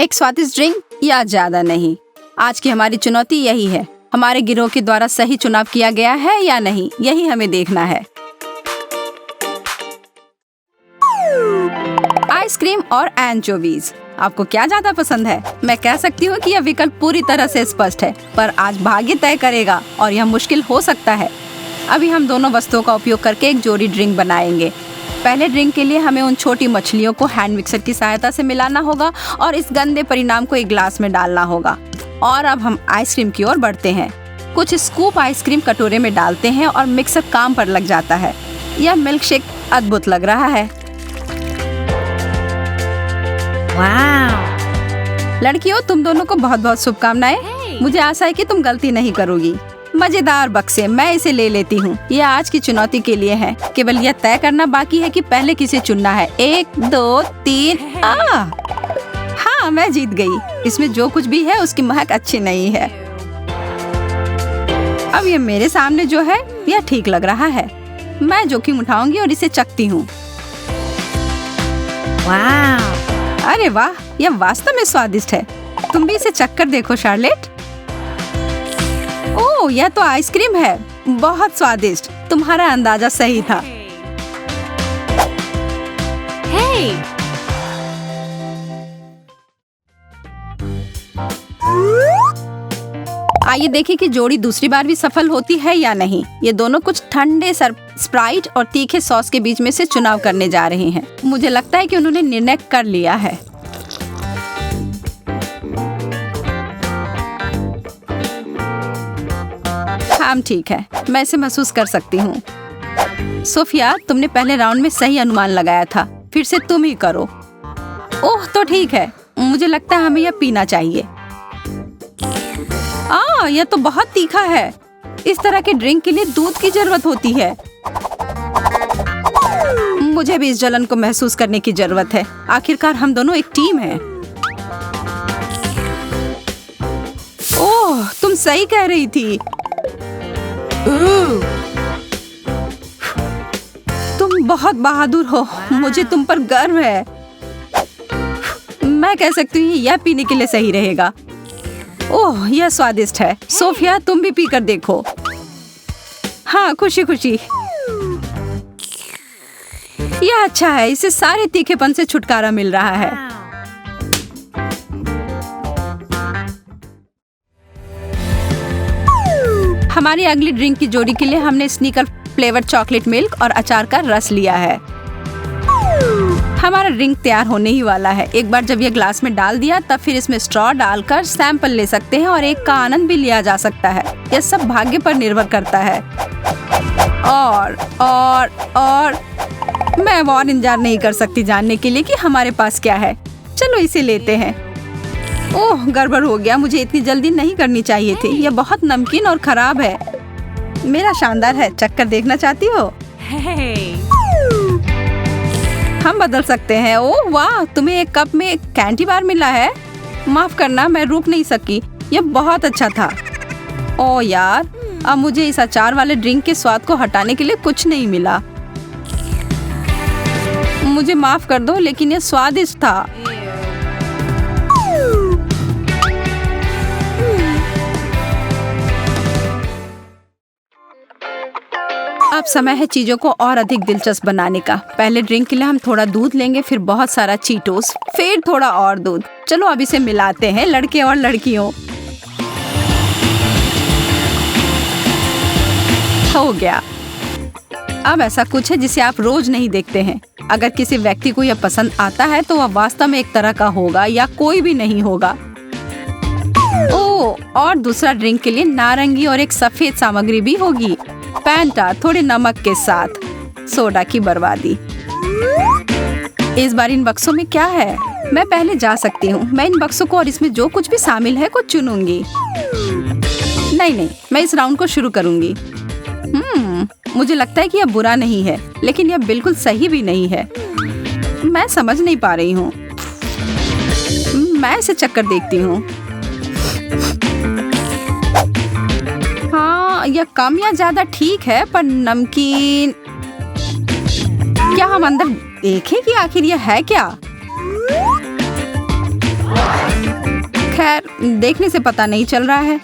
एक स्वादिष्ट ड्रिंक या ज्यादा नहीं। आज की हमारी चुनौती यही है, हमारे गिरोह के द्वारा सही चुनाव किया गया है या नहीं, यही हमें देखना है। आइसक्रीम और एंचोवीज, आपको क्या ज्यादा पसंद है? मैं कह सकती हूँ कि यह विकल्प पूरी तरह से स्पष्ट है, पर आज भाग्य तय करेगा और यह मुश्किल हो सकता है। अभी हम दोनों वस्तुओं का उपयोग करके एक जोड़ी ड्रिंक बनाएंगे। पहले ड्रिंक के लिए हमें उन छोटी मछलियों को हैंड मिक्सर की सहायता से मिलाना होगा और इस गंदे परिणाम को एक ग्लास में डालना होगा। और अब हम आइसक्रीम की ओर बढ़ते हैं। कुछ स्कूप आइसक्रीम कटोरे में डालते हैं और मिक्सर काम पर लग जाता है। यह मिल्क शेक अद्भुत लग रहा है। लड़कियों, तुम दोनों को बहुत बहुत शुभकामनाएं। मुझे आशा है कि तुम गलती नहीं करोगी। मजेदार बक्से, मैं इसे ले लेती हूँ। यह आज की चुनौती के लिए है। केवल यह तय करना बाकी है कि पहले किसे चुनना है। 1 2 3। हाँ, मैं जीत गई। इसमें जो कुछ भी है उसकी महक अच्छी नहीं है। अब ये मेरे सामने जो है यह ठीक लग रहा है। मैं जोखिम उठाऊंगी और इसे चखती हूँ। अरे वाह, यह वास्तव में स्वादिष्ट है। तुम भी इसे चख कर देखो शार्लेट। ओह, यह तो आइसक्रीम है। बहुत स्वादिष्ट। तुम्हारा अंदाजा सही था। आइए देखें कि जोड़ी दूसरी बार भी सफल होती है या नहीं। ये दोनों कुछ ठंडे स्प्राइट और तीखे सॉस के बीच में से चुनाव करने जा रहे हैं। मुझे लगता है कि उन्होंने निर्णय कर लिया है। हम ठीक है, मैं इसे महसूस कर सकती हूँ। सोफिया, तुमने पहले राउंड में सही अनुमान लगाया था। फिर से तुम ही करो। ओह, तो ठीक है। मुझे लगता है हमें यह पीना चाहिए। यह तो बहुत तीखा है। इस तरह के ड्रिंक के लिए दूध की जरूरत होती है। मुझे भी इस जलन को महसूस करने की जरूरत है। आखिरकार हम दोनों एक टीम हैं। ओह, तुम सही कह रही थी। तुम बहुत बहादुर हो। मुझे तुम पर गर्व है। मैं कह सकती हूँ यह पीने के लिए सही रहेगा। ओह, यह स्वादिष्ट है। सोफिया, तुम भी पीकर देखो। हाँ, खुशी खुशी। यह अच्छा है। इससे सारे तीखेपन से छुटकारा मिल रहा है। हमारी अगली ड्रिंक की जोड़ी के लिए हमने स्नीकर फ्लेवर चॉकलेट मिल्क और अचार का रस लिया है। हमारा ड्रिंक तैयार होने ही वाला है। एक बार जब यह ग्लास में डाल दिया, तब फिर इसमें स्ट्रॉ डालकर सैंपल ले सकते हैं और एक का आनंद भी लिया जा सकता है। यह सब भाग्य पर निर्भर करता है। और मैं अब और इंतजार नहीं कर सकती जानने के लिए कि हमारे पास क्या है। चलो इसे लेते हैं। ओह, गड़बड़ हो गया। मुझे इतनी जल्दी नहीं करनी चाहिए थी। यह बहुत नमकीन और खराब है। मेरा शानदार है। चक्कर देखना चाहती हो? हम बदल सकते हैं। ओह वाह, तुम्हें एक कप में कैंडी बार मिला है। माफ करना, मैं रुक नहीं सकी। यह बहुत अच्छा था। ओह यार, अब मुझे इस अचार वाले ड्रिंक के स्वाद को हटाने के लिए कुछ नहीं मिला। मुझे माफ कर दो, लेकिन यह स्वादिष्ट था। अब समय है चीजों को और अधिक दिलचस्प बनाने का। पहले ड्रिंक के लिए हम थोड़ा दूध लेंगे, फिर बहुत सारा चीटोस, फिर थोड़ा और दूध। चलो अब इसे मिलाते हैं, लड़के और लड़कियों। हो गया। अब ऐसा कुछ है जिसे आप रोज नहीं देखते हैं। अगर किसी व्यक्ति को यह पसंद आता है तो वह वास्तव में एक तरह का होगा या कोई भी नहीं होगा। ओह, और दूसरा ड्रिंक के लिए नारंगी और एक सफेद सामग्री भी होगी। फैंटा, थोड़े नमक के साथ सोडा की बर्बादी। इस बार इन बक्सों में क्या है? मैं पहले जा सकती हूँ। मैं इन बक्सों को और इसमें जो कुछ भी शामिल है को चुनूंगी। नहीं, मैं इस राउंड को शुरू करूंगी। मुझे लगता है कि यह बुरा नहीं है, लेकिन यह बिल्कुल सही भी नहीं है। मैं समझ नहीं पा रही हूँ। मैं इसे चक्कर देखती हूँ। हाँ, यह कम या ज्यादा ठीक है, पर नमकीन। क्या हम अंदर देखें कि आखिर यह है क्या? खैर, देखने से पता नहीं चल रहा है।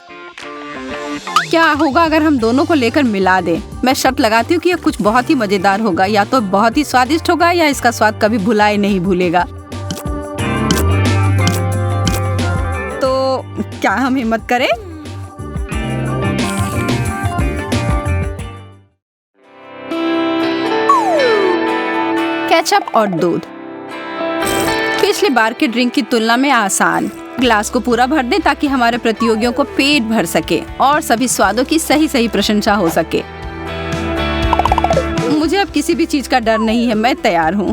क्या होगा अगर हम दोनों को लेकर मिला दें? मैं शर्त लगाती हूँ कि यह कुछ बहुत ही मजेदार होगा, या तो बहुत ही स्वादिष्ट होगा या इसका स्वाद कभी भुलाए नहीं भूलेगा। तो क्या हम हिम्मत करें? केचप और दूध पिछली बार के ड्रिंक की तुलना में आसान। ग्लास को पूरा भर दें ताकि हमारे प्रतियोगियों को पेट भर सके और सभी स्वादों की सही सही प्रशंसा हो सके। मुझे अब किसी भी चीज का डर नहीं है, मैं तैयार हूँ।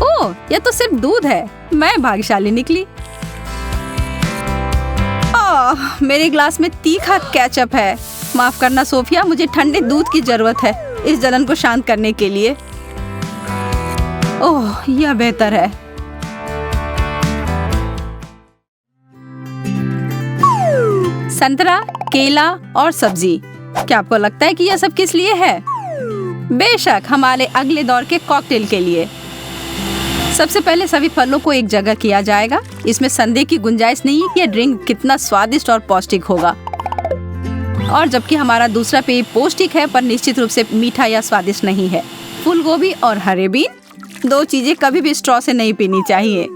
ओह, यह तो सिर्फ दूध है। मैं भाग्यशाली निकली। ओह, मेरे ग्लास में तीखा केचप है। माफ करना सोफिया, मुझे ठंडे दूध की जरूरत है इस जलन को शांत करने के लिए। ओह, यह बेहतर है। संतरा, केला और सब्जी। क्या आपको लगता है कि यह सब किस लिए है? बेशक हमारे अगले दौर के कॉकटेल के लिए। सबसे पहले सभी फलों को एक जगह किया जाएगा। इसमें संदेह की गुंजाइश नहीं है कि यह ड्रिंक कितना स्वादिष्ट और पौष्टिक होगा। और जबकि हमारा दूसरा पेय पौष्टिक है पर निश्चित रूप से मीठा या स्वादिष्ट नहीं है। फूल गोभी और हरे बीन, दो चीजें कभी भी स्ट्रॉ से नहीं पीनी चाहिए।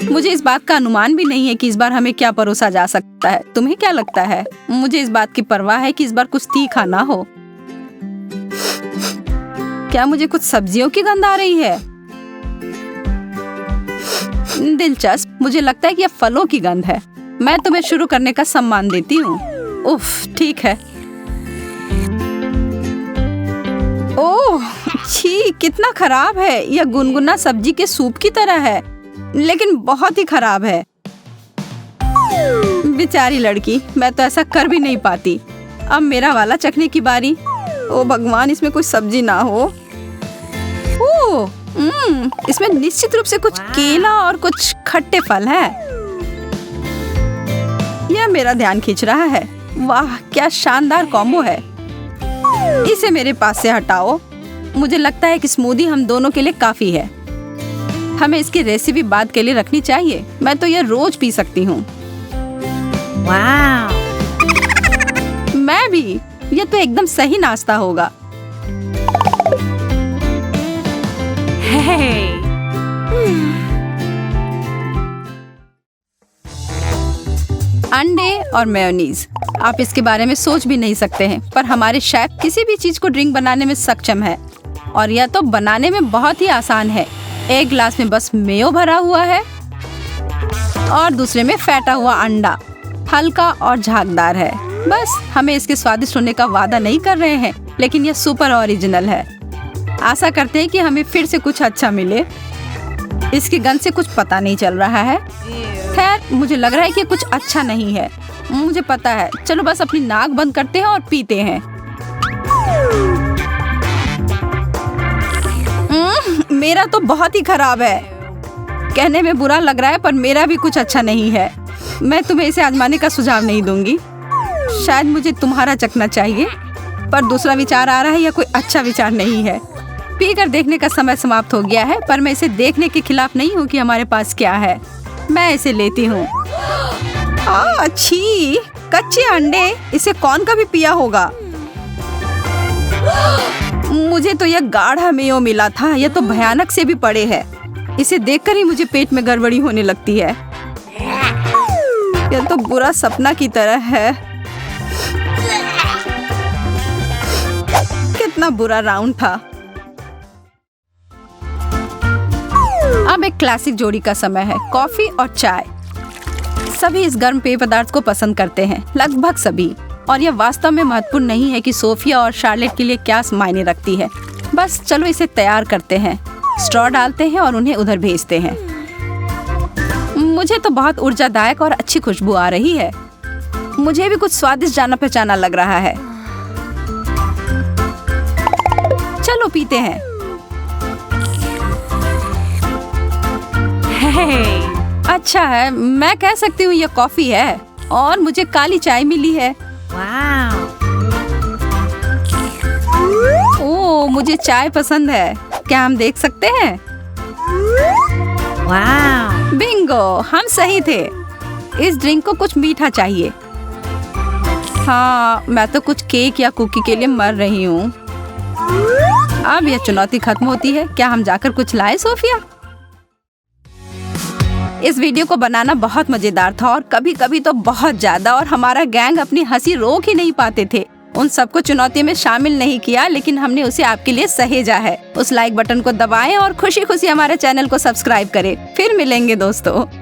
मुझे इस बात का अनुमान भी नहीं है कि इस बार हमें क्या परोसा जा सकता है। तुम्हें क्या लगता है? मुझे इस बात की परवाह है कि इस बार कुछ तीखा ना हो। क्या मुझे कुछ सब्जियों की गंध आ रही है? दिलचस्प, मुझे लगता है कि यह फलों की गंध है। मैं तुम्हें शुरू करने का सम्मान देती हूँ। उफ, ठीक है। ओह, छी, कितना खराब है। यह गुनगुना सब्जी के सूप की तरह है, लेकिन बहुत ही खराब है। बेचारी लड़की, मैं तो ऐसा कर भी नहीं पाती। अब मेरा वाला चखने की बारी। ओ भगवान, इसमें कोई सब्जी ना हो। ओह, इसमें निश्चित रूप से कुछ केला और कुछ खट्टे फल है। यह मेरा ध्यान खींच रहा है। वाह, क्या शानदार कॉम्बो है। इसे मेरे पास से हटाओ। मुझे लगता है कि स्मूदी हम दोनों के लिए काफी है। हमें इसकी रेसिपी बाद के लिए रखनी चाहिए। मैं तो यह रोज पी सकती हूँ। मैं भी। यह तो एकदम सही नाश्ता होगा। अंडे और मेयोनीज। आप इसके बारे में सोच भी नहीं सकते हैं, पर हमारे शेफ किसी भी चीज को ड्रिंक बनाने में सक्षम है। और यह तो बनाने में बहुत ही आसान है। एक ग्लास में बस मेयो भरा हुआ है और दूसरे में फेंटा हुआ अंडा। हल्का और झागदार है। बस हमें इसके स्वादिष्ट होने का वादा नहीं कर रहे हैं, लेकिन यह सुपर ओरिजिनल है। आशा करते हैं कि हमें फिर से कुछ अच्छा मिले। इसकी गंध से कुछ पता नहीं चल रहा है। खैर, मुझे लग रहा है कि कुछ अच्छा नहीं है। मुझे पता है। चलो बस अपनी नाक बंद करते हैं और पीते हैं। मेरा तो बहुत ही खराब है। कहने में बुरा लग रहा है, पर मेरा भी कुछ अच्छा नहीं है। मैं तुम्हें इसे आजमाने का सुझाव नहीं दूंगी। शायद मुझे तुम्हारा चखना चाहिए, पर दूसरा विचार आ रहा है, यह कोई अच्छा विचार नहीं है। पीकर देखने का समय समाप्त हो गया है, पर मैं इसे देखने के खिलाफ नहीं हूँ कि हमारे पास क्या है। मैं इसे लेती हूँ। अच्छी, कच्चे अंडे। इसे कौन कभी पिया होगा? मुझे तो यह गाढ़ा मेयो मिला था। यह तो भयानक से भी बड़े है। इसे देखकर ही मुझे पेट में गड़बड़ी होने लगती है। यह तो बुरा सपना की तरह है। कितना बुरा राउंड था। अब एक क्लासिक जोड़ी का समय है, कॉफी और चाय। सभी इस गर्म पेय पदार्थ को पसंद करते हैं, लगभग सभी। और यह वास्तव में महत्वपूर्ण नहीं है कि सोफिया और शार्लेट के लिए क्या मायने रखती है। बस चलो इसे तैयार करते हैं। स्ट्रॉ डालते हैं और उन्हें उधर भेजते हैं। मुझे तो बहुत ऊर्जादायक और अच्छी खुशबू आ रही है। मुझे भी कुछ स्वादिष्ट जाना पहचाना लग रहा है। चलो पीते हैं। अच्छा है, मैं कह सकती हूँ यह कॉफी है और मुझे काली चाय मिली है। ओह, मुझे चाय पसंद है। क्या हम देख सकते हैं? बिंगो, हम सही थे। इस ड्रिंक को कुछ मीठा चाहिए। हाँ, मैं तो कुछ केक या कुकी के लिए मर रही हूँ। अब यह चुनौती खत्म होती है। क्या हम जाकर कुछ लाए सोफिया? इस वीडियो को बनाना बहुत मजेदार था और कभी कभी तो बहुत ज्यादा, और हमारा गैंग अपनी हंसी रोक ही नहीं पाते थे। उन सबको चुनौती में शामिल नहीं किया, लेकिन हमने उसे आपके लिए सहेजा है। उस लाइक बटन को दबाएं और खुशी खुशी हमारे चैनल को सब्सक्राइब करें। फिर मिलेंगे दोस्तों।